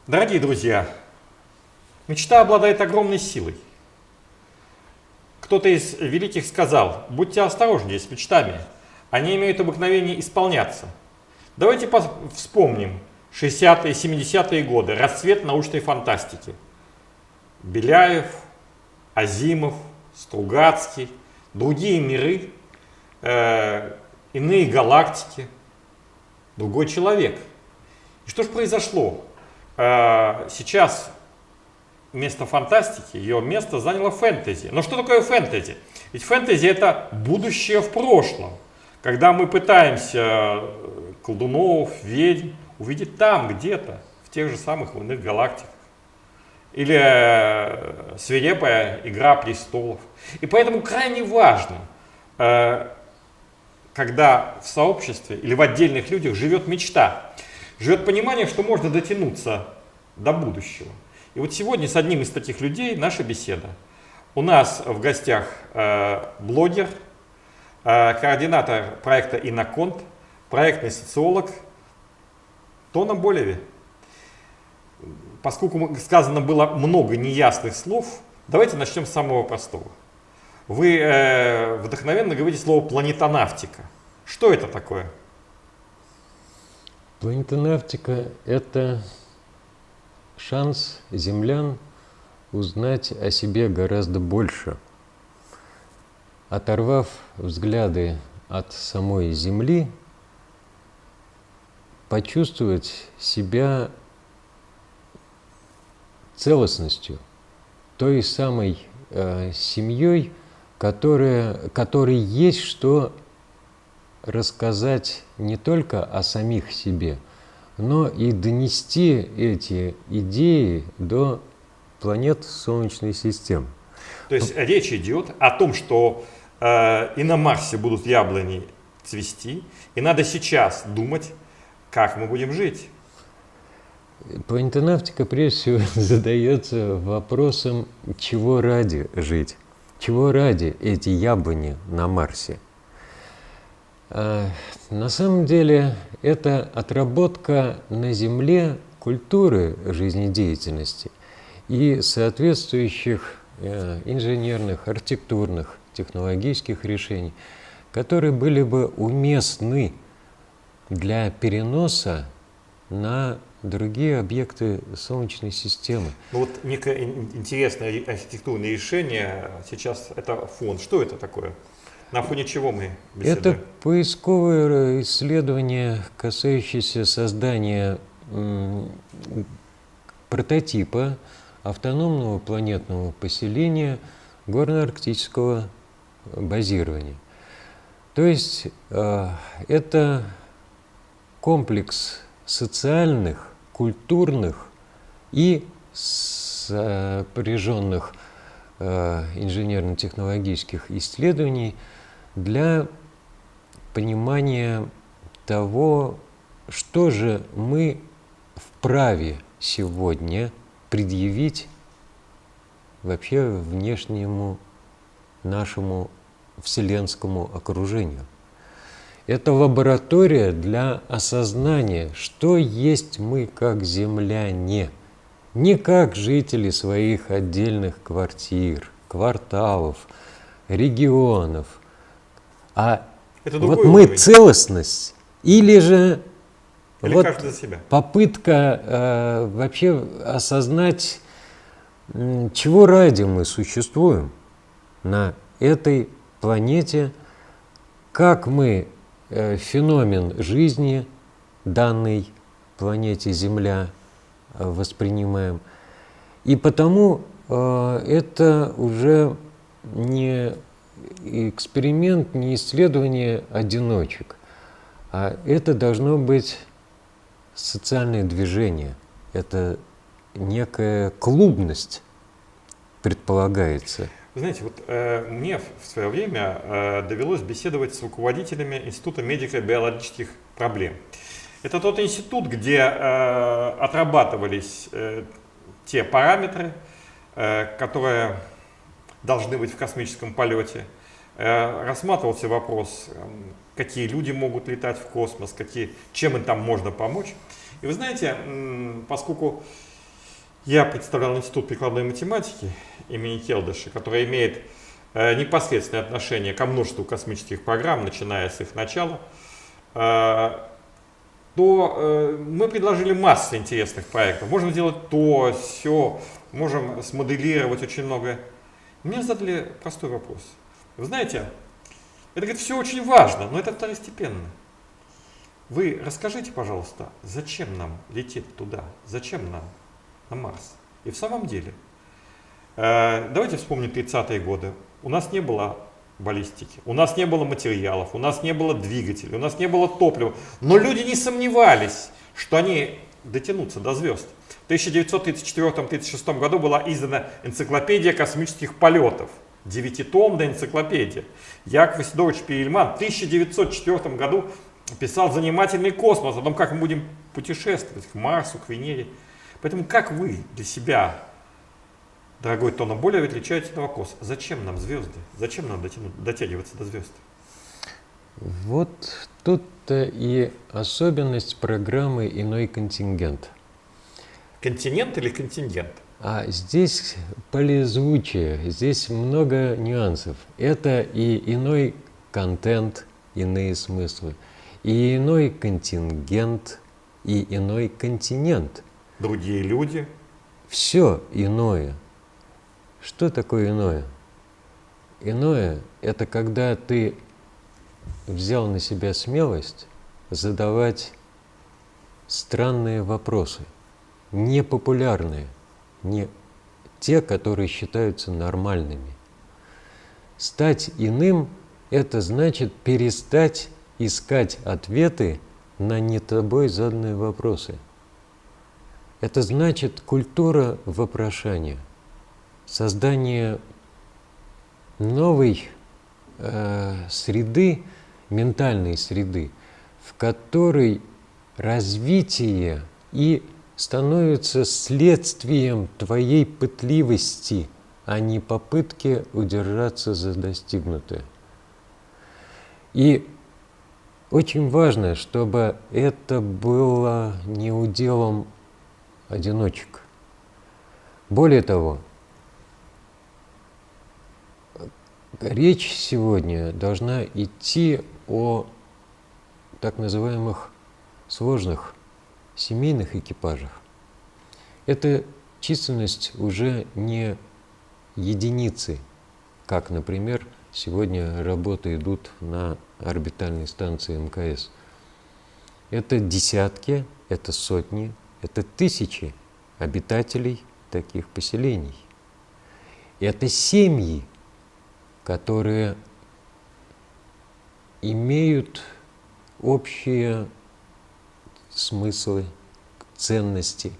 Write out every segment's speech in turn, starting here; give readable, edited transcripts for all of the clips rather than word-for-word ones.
Дорогие друзья, мечта обладает огромной силой. Кто-то из великих сказал: будьте осторожнее с мечтами, они имеют обыкновение исполняться. Давайте вспомним 60-е, 70-е годы, расцвет научной фантастики. Беляев, Азимов, Стругацкий, другие миры, иные галактики, другой человек. И что же произошло? Сейчас вместо фантастики ее место заняло фэнтези. Но что такое фэнтези? Ведь фэнтези — это будущее в прошлом, когда мы пытаемся колдунов, ведьм увидеть там где-то, в тех же самых иных галактиках. Или свирепая «Игра престолов». И поэтому крайне важно, когда в сообществе или в отдельных людях живет мечта, живет понимание, что можно дотянуться до будущего. И вот сегодня с одним из таких людей наша беседа. У нас в гостях блогер, координатор проекта «Иноконт», проектный социолог Тона Болеви. Поскольку сказано было много неясных слов, давайте начнем с самого простого. Вы вдохновенно говорите слово «планетонавтика». Что это такое? Планетонавтика – это шанс землян узнать о себе гораздо больше. Оторвав взгляды от самой Земли, почувствовать себя целостностью, той самой семьей, которой есть что рассказать не только о самих себе, но и донести эти идеи до планет Солнечной системы. То есть речь идет о том, что и на Марсе будут яблони цвести, и надо сейчас думать, как мы будем жить. Планетонавтика прежде всего задается вопросом, чего ради жить, чего ради эти яблони на Марсе. На самом деле это отработка на Земле культуры жизнедеятельности и соответствующих инженерных, архитектурных, технологических решений, которые были бы уместны для переноса на другие объекты Солнечной системы. Ну вот некое интересное архитектурное решение сейчас — это фон. Что это такое? На фоне чего мы беседуем? Это поисковое исследование, касающееся создания прототипа автономного планетного поселения горно-арктического базирования. То есть это комплекс социальных, культурных и сопряженных инженерно-технологических исследований для понимания того, что же мы вправе сегодня предъявить вообще внешнему нашему вселенскому окружению. Это лаборатория для осознания, что есть мы как земляне, не как жители своих отдельных квартир, кварталов, регионов, а вот мы целостность, или же вот каждый за себя. Попытка вообще осознать, чего ради мы существуем на этой планете, как мы феномен жизни данной планете Земля воспринимаем. И потому это уже не эксперимент, не исследование одиночек, а это должно быть социальное движение, это некая клубность предполагается. Вы знаете, вот мне в свое время довелось беседовать с руководителями Института медико-биологических проблем. Это тот институт, где отрабатывались те параметры, которые должны быть в космическом полете. Рассматривался вопрос, какие люди могут летать в космос, чем им там можно помочь. И вы знаете, поскольку Я представлял Институт прикладной математики имени Келдыша, который имеет непосредственное отношение ко множеству космических программ, начиная с их начала, то мы предложили массу интересных проектов. Можем сделать то, все, можем смоделировать очень многое. Мне задали простой вопрос. Вы знаете, это, говорит, все очень важно, но это второстепенно. Вы расскажите, пожалуйста, зачем нам лететь туда? Зачем нам на Марс? И в самом деле, давайте вспомним 30-е годы. У нас не было баллистики, у нас не было материалов, у нас не было двигателей, у нас не было топлива. Но люди не сомневались, что они дотянутся до звезд. В 1934-1936 году была издана энциклопедия космических полетов. 9-томная энциклопедия. Яков Исидорович Перельман в 1904 году писал «Занимательный космос», о том, как мы будем путешествовать к Марсу, к Венере. Поэтому как вы для себя, дорогой Тоно Болев, отличаете на вопрос, зачем нам звезды? Зачем нам дотягиваться до звезд? Вот тут-то и особенность программы «Иной контингент». Континент или контингент? А здесь полизвучие, здесь много нюансов. Это и иной контент, иные смыслы, и иной контингент, и иной континент. Другие люди. Все иное. Что такое иное? Иное – это когда ты взял на себя смелость задавать странные вопросы, непопулярные, не те, которые считаются нормальными. Стать иным – это значит перестать искать ответы на не тобой заданные вопросы. Это значит культура вопрошания, создание новой среды, ментальной среды, в которой развитие и становится следствием твоей пытливости, а не попытки удержаться за достигнутое. И очень важно, чтобы это было не уделом одиночек. Более того, речь сегодня должна идти о так называемых сложных семейных экипажах. Эта численность уже не единицы, как, например, сегодня работы идут на орбитальной станции МКС. Это десятки, это сотни, это тысячи обитателей таких поселений. Это семьи, которые имеют общие смыслы, ценности,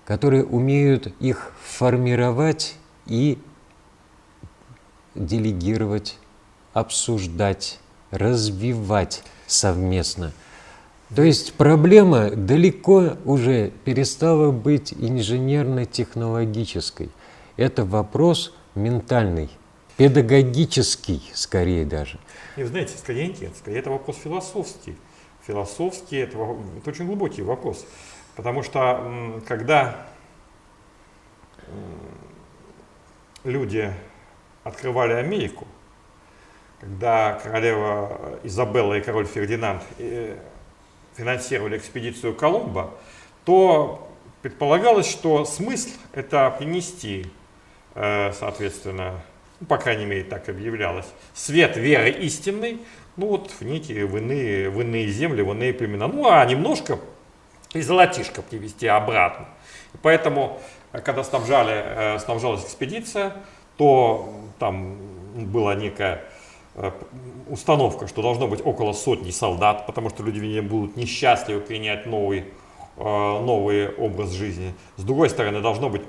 которые умеют их формировать и делегировать, обсуждать, развивать совместно. То есть проблема далеко уже перестала быть инженерно-технологической. Это вопрос ментальный, педагогический скорее даже. И вы знаете, скорее нет, скорее это вопрос философский. Философский это очень глубокий вопрос. Потому что когда люди открывали Америку, когда королева Изабелла и король Фердинанд финансировали экспедицию Колумба, то предполагалось, что смысл это принести, соответственно, по крайней мере так объявлялось, свет веры истинной, ну вот в некие в иные земли, в иные племена, ну а немножко и золотишко привезти обратно. И поэтому, когда снабжалась экспедиция, то там была некая установка, что должно быть около сотни солдат, потому что люди будут несчастливы принять новый образ жизни. С другой стороны, должно быть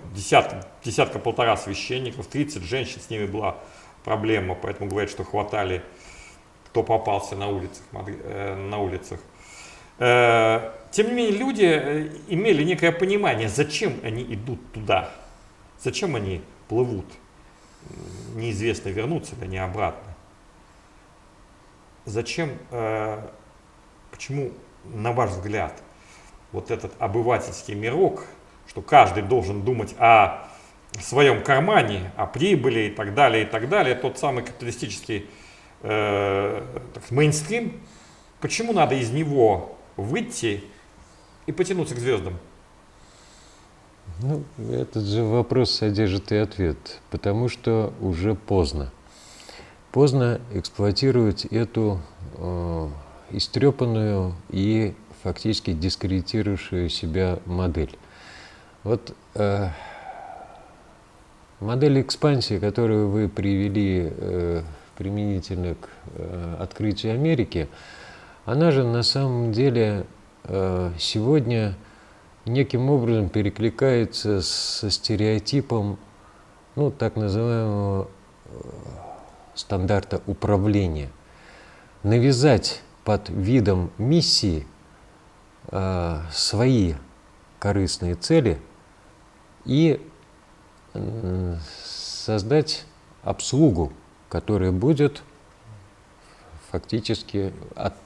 десятка-полтора священников, 30 женщин, с ними была проблема, поэтому говорят, что хватали, кто попался на улицах. Тем не менее, люди имели некое понимание, зачем они идут туда, зачем они плывут, неизвестно, вернутся ли они обратно. Зачем, почему, на ваш взгляд, вот этот обывательский мирок что каждый должен думать о своем кармане, о прибыли и так далее, тот самый капиталистический мейнстрим, почему надо из него выйти и потянуться к звездам? Ну, этот же вопрос содержит и ответ, потому что уже поздно. Поздно эксплуатировать эту истрепанную и фактически дискредитировавшую себя модель. Вот модель экспансии, которую вы привели применительно к открытию Америки, она же на самом деле сегодня неким образом перекликается со стереотипом, ну, так называемого стандарта управления. Навязать под видом миссии свои корыстные цели и создать обслугу, которая будет фактически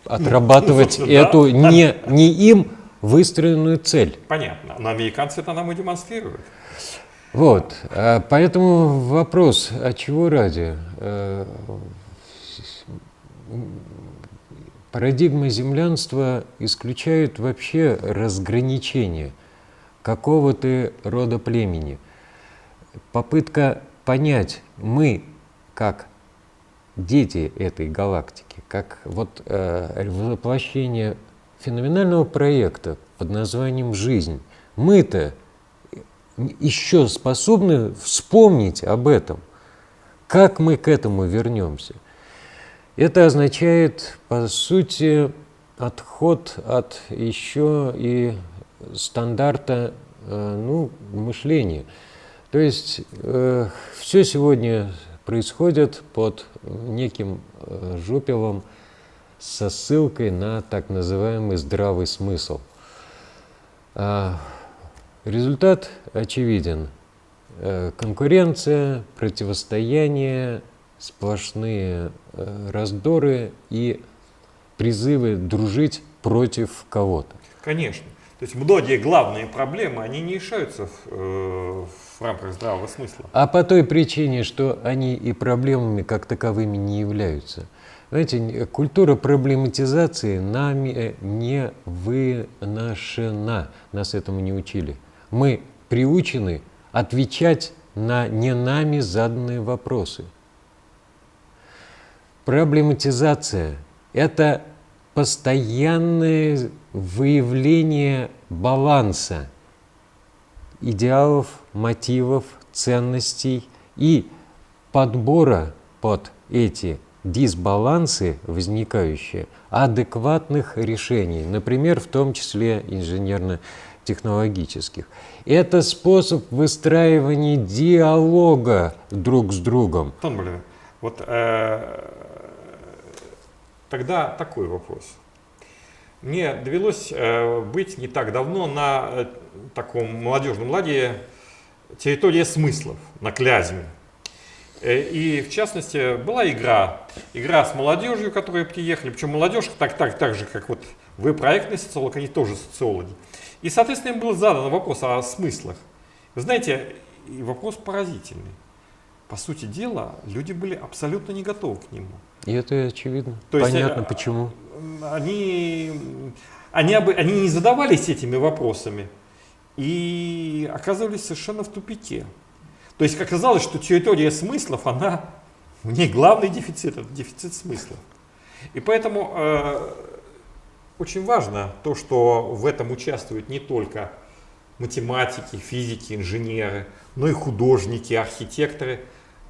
отрабатывать эту не им выстроенную цель. Понятно. Но американцы это нам и демонстрируют. Вот. Поэтому вопрос, а чего ради? Парадигма землянства исключает вообще разграничение какого-то рода племени. Попытка понять, мы как дети этой галактики, как вот воплощение феноменального проекта под названием «Жизнь», мы-то еще способны вспомнить об этом. Как мы к этому вернемся? Это означает, по сути, отход от еще и стандарта мышления. То есть все сегодня происходит под неким жупелом со ссылкой на так называемый здравый смысл. Результат очевиден. Конкуренция, противостояние, сплошные раздоры и призывы дружить против кого-то. Конечно. То есть многие главные проблемы, они не решаются в рамках здравого смысла. А по той причине, что они и проблемами как таковыми не являются. Знаете, культура проблематизации нами не выношена, нас этому не учили. Мы приучены отвечать на не нами заданные вопросы. Проблематизация – это постоянное выявление баланса идеалов, мотивов, ценностей и подбора под эти дисбалансы, возникающие, адекватных решений, например, в том числе инженерно-технологических. Это способ выстраивания диалога друг с другом. Вот тогда такой вопрос. Мне довелось быть не так давно на таком молодежном лагере «Территория смыслов» на Клязьме. И в частности была игра с молодежью, которые приехали, причем молодежь так же, как вот вы проектный социолог, они тоже социологи. И, соответственно, им был задан вопрос о смыслах. Вы знаете, и вопрос поразительный. По сути дела, люди были абсолютно не готовы к нему. И это очевидно. То есть, понятно, почему. Они не задавались этими вопросами и оказывались совершенно в тупике. То есть оказалось, что территория смыслов, в ней главный дефицит – это дефицит смыслов. И поэтому очень важно то, что в этом участвуют не только математики, физики, инженеры, но и художники, архитекторы,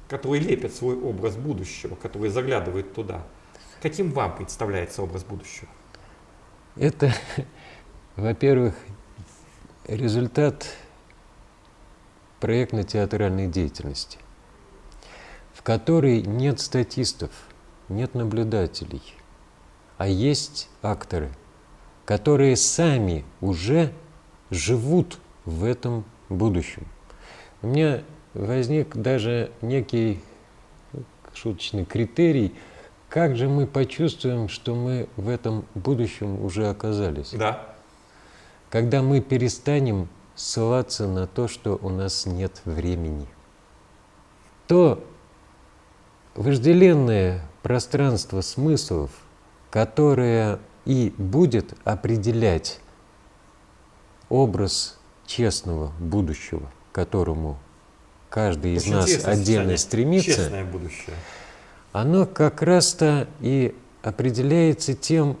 которые лепят свой образ будущего, которые заглядывают туда. Каким вам представляется образ будущего? Это, во-первых, результат проектно-театральной деятельности, в которой нет статистов, нет наблюдателей, а есть акторы, которые сами уже живут в этом будущем. У меня возник даже некий шуточный критерий, как же мы почувствуем, что мы в этом будущем уже оказались. Да. Когда мы перестанем ссылаться на то, что у нас нет времени. То вожделенное пространство смыслов, которое и будет определять образ честного будущего, к которому каждый из Очень нас интересное отдельно сочетание. стремится, Честное будущее. оно как раз-то и определяется тем,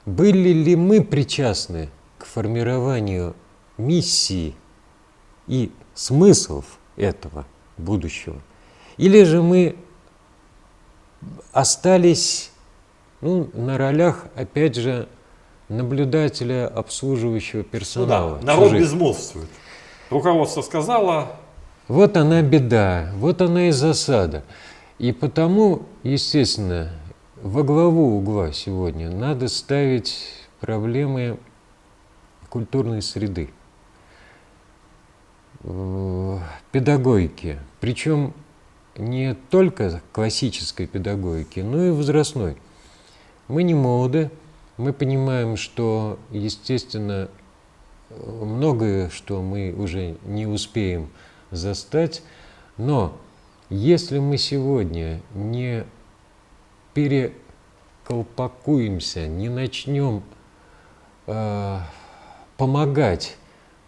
были ли мы причастны к формированию миссии и смыслов этого будущего, или же мы остались на ролях, опять же, наблюдателя, обслуживающего персонала. Ну да, народ чужих. безмолвствует. Руководство сказало. Вот она беда, вот она и засада. И потому, естественно, во главу угла сегодня надо ставить проблемы культурной среды, педагогики. Причем не только классической педагогики, но и возрастной. Мы не молоды, мы понимаем, что, естественно, многое, что мы уже не успеем застать, но если мы сегодня не переколпакуемся, не начнем помогать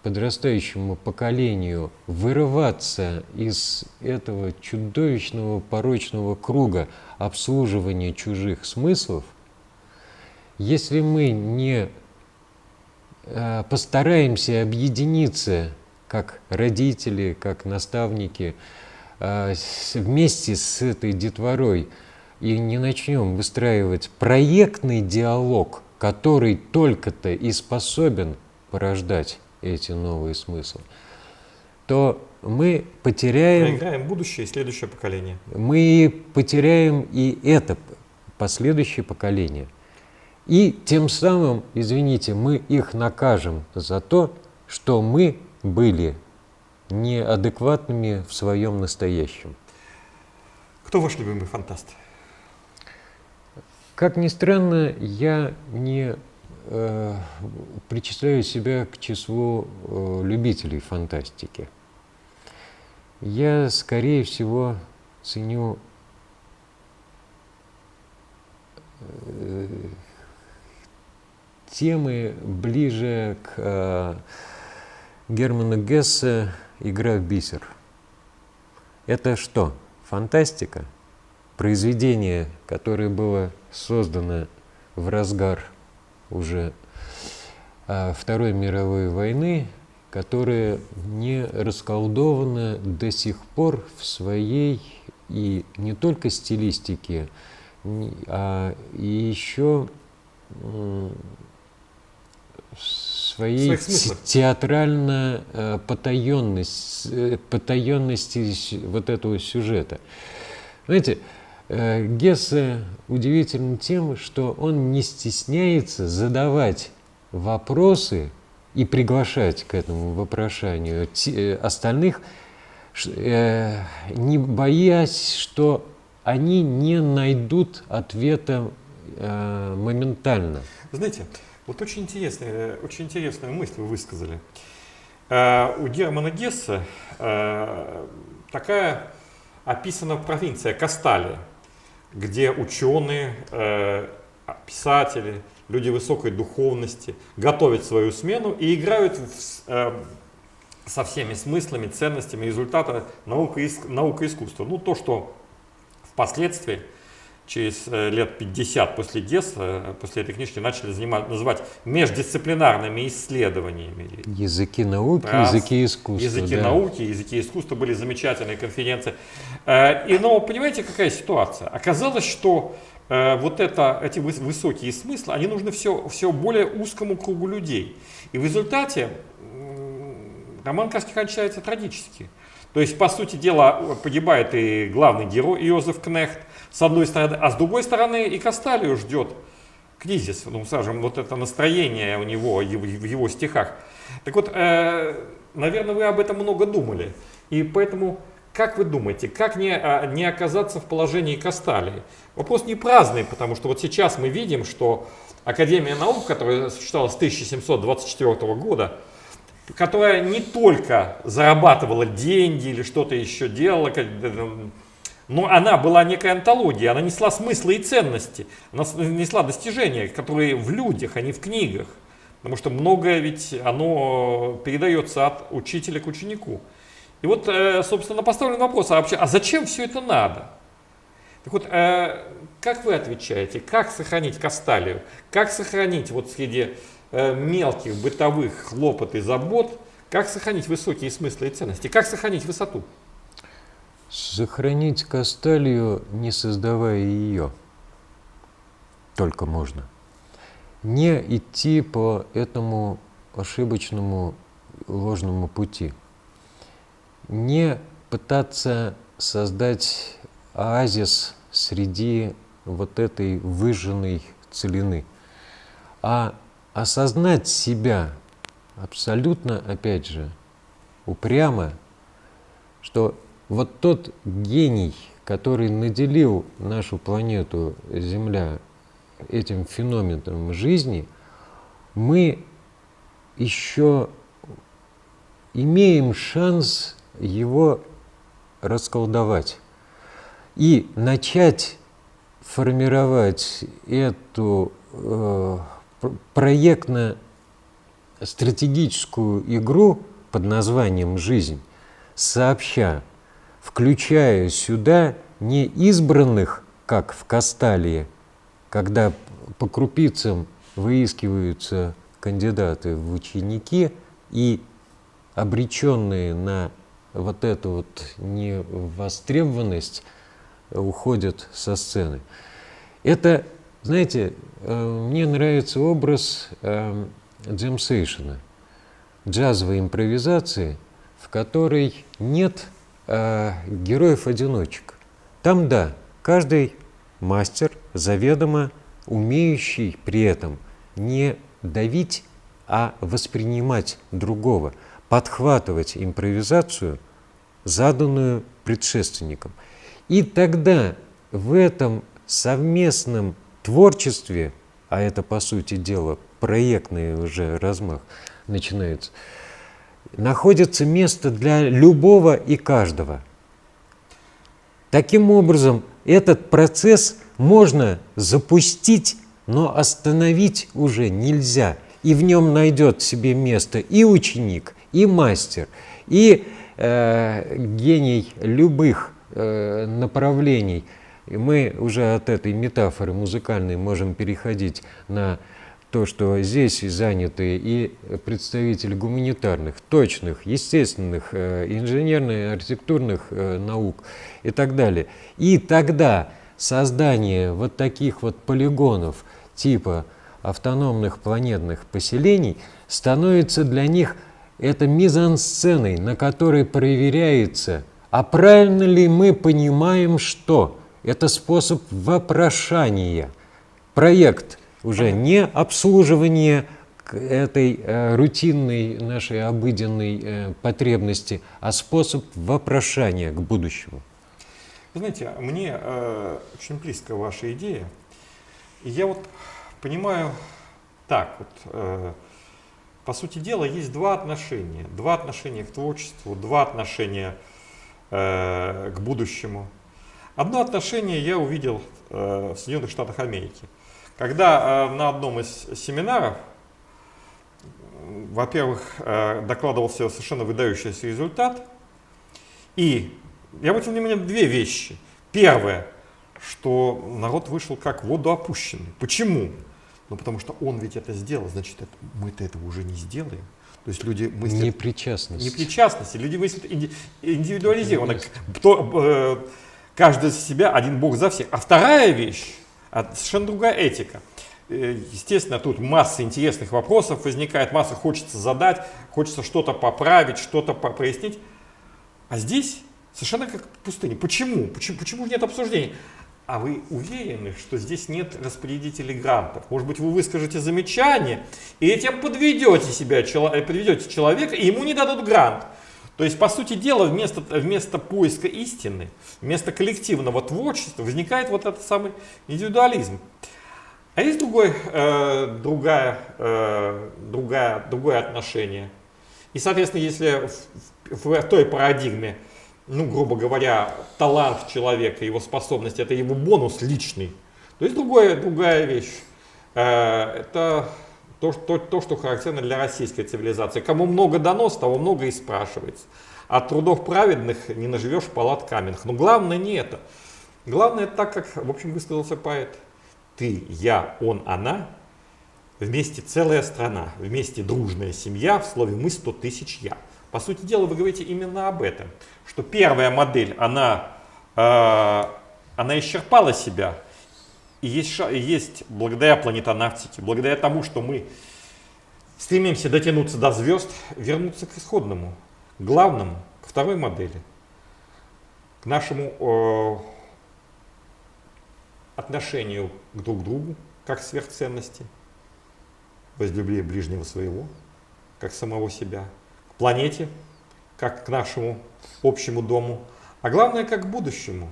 подрастающему поколению вырываться из этого чудовищного порочного круга обслуживания чужих смыслов, если мы не постараемся объединиться как родители, как наставники, вместе с этой детворой и не начнем выстраивать проектный диалог, который только-то и способен порождать эти новые смыслы, то мы потеряем... Проиграем будущее и следующее поколение. Мы потеряем и это последующее поколение. И тем самым, извините, мы их накажем за то, что мы были неадекватными в своем настоящем. Кто ваш любимый фантаст? Как ни странно, я не причисляю себя к числу любителей фантастики. Я, скорее всего, ценю темы ближе к Герману Гессе «Игра в бисер». Это что? Фантастика? Произведение, которое было создано в разгар уже Второй мировой войны, которое не расколдовано до сих пор в своей и не только стилистике, а и еще своей театрально потаенности вот этого сюжета. Знаете, Гессе удивителен тем, что он не стесняется задавать вопросы и приглашать к этому вопрошанию остальных, не боясь, что они не найдут ответа моментально. Знаете, вот очень интересную мысль вы высказали. У Германа Гессе такая описана провинция Касталия, где ученые, писатели, люди высокой духовности готовят свою смену и играют со всеми смыслами, ценностями результата наука и искусства. Ну, то, что впоследствии, через лет 50 после Гесса, после этой книжки, начали называть междисциплинарными исследованиями. Языки науки, языки искусства. Языки науки, языки искусства, были замечательные конференции. Но понимаете, какая ситуация? Оказалось, что эти высокие смыслы, они нужны все более узкому кругу людей. И в результате роман Каски кончается трагически. То есть, по сути дела, погибает и главный герой Йозеф Кнехт, с одной стороны, а с другой стороны и Касталию ждет кризис, скажем, вот это настроение у него в его стихах. Так вот, наверное, вы об этом много думали. И поэтому, как вы думаете, как не оказаться в положении Касталии? Вопрос не праздный, потому что вот сейчас мы видим, что Академия наук, которая существовала с 1724 года, которая не только зарабатывала деньги или что-то еще делала, но она была некой антологией, она несла смыслы и ценности, она несла достижения, которые в людях, а не в книгах. Потому что многое ведь оно передается от учителя к ученику. И вот, собственно, поставлен вопрос, а вообще, а зачем все это надо? Так вот, как вы отвечаете, как сохранить Касталию, как сохранить вот среди мелких бытовых хлопот и забот, как сохранить высокие смыслы и ценности, как сохранить высоту? Сохранить Касталию, не создавая ее, только можно. Не идти по этому ошибочному ложному пути. Не пытаться создать оазис среди вот этой выжженной целины, а осознать себя абсолютно, опять же, упрямо, что вот тот гений, который наделил нашу планету Земля этим феноменом жизни, мы еще имеем шанс его расколдовать и начать формировать эту проектно-стратегическую игру под названием «Жизнь», сообща, включая сюда не избранных, как в Касталии, когда по крупицам выискиваются кандидаты в ученики и обреченные на вот эту вот невостребованность уходят со сцены. Это, знаете, мне нравится образ джемсейшена, джазовой импровизации, в которой нет героев-одиночек. Там, да, каждый мастер, заведомо умеющий при этом не давить, а воспринимать другого, подхватывать импровизацию, заданную предшественником. И тогда в этом совместном творчестве, а это, по сути дела, проектный уже размах начинается, находится место для любого и каждого. Таким образом, этот процесс можно запустить, но остановить уже нельзя. И в нем найдет себе место и ученик, и мастер, и гений любых направлений. И мы уже от этой метафоры музыкальной можем переходить на то, что здесь заняты и представители гуманитарных, точных, естественных, инженерных, архитектурных наук и так далее. И тогда создание вот таких вот полигонов типа автономных планетных поселений становится для них это мизансценой, на которой проверяется, а правильно ли мы понимаем, что это способ вопрошания. Проект уже не обслуживание этой рутинной нашей обыденной потребности, а способ вопрошания к будущему. Вы знаете, мне очень близка ваша идея. И я вот понимаю так вот, по сути дела, есть два отношения. Два отношения к творчеству, два отношения к будущему. Одно отношение я увидел в Соединенных Штатах Америки. Когда на одном из семинаров, во-первых, докладывался совершенно выдающийся результат, и я обратил внимание на две вещи. Первое, что народ вышел как в воду опущенный. Почему? Ну, потому что он ведь это сделал, значит, мы-то этого уже не сделаем. То есть люди мыслят... Непричастность. Непричастность. Люди мыслят индивидуализированно. Каждый за себя, один Бог за всех. А вторая вещь, совершенно другая этика. Естественно, тут масса интересных вопросов возникает, масса хочется задать, хочется что-то поправить, что-то прояснить. А здесь совершенно как пустыня. Почему? Почему нет обсуждения? А вы уверены, что здесь нет распорядителей грантов? Может быть, вы выскажете замечание, и этим подведете человека, и ему не дадут грант. То есть, по сути дела, вместо поиска истины, вместо коллективного творчества возникает вот этот самый индивидуализм. А есть другое отношение. И, соответственно, если в той парадигме, ну, грубо говоря, талант человека, его способность, это его бонус личный, то есть другая вещь. Это то, что характерно для российской цивилизации. Кому много дано, с того много и спрашивается. От трудов праведных не наживешь палат каменных. Но главное не это. Главное так, как, в общем, высказался поэт. Ты, я, он, она, вместе целая страна, вместе дружная семья, в слове мы 100 тысяч я. По сути дела, вы говорите именно об этом. Что первая модель, она исчерпала себя. И есть благодаря планетонавтике, благодаря тому, что мы стремимся дотянуться до звезд, вернуться к исходному, к главному, к второй модели, к нашему отношению к друг другу, как сверхценности, возлюбли ближнего своего, как самого себя, к планете, как к нашему общему дому, а главное, как к будущему,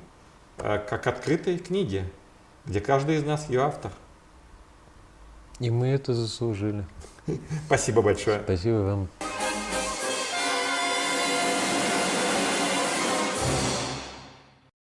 как открытой книге, где каждый из нас ее автор. И мы это заслужили. Спасибо большое. Спасибо вам.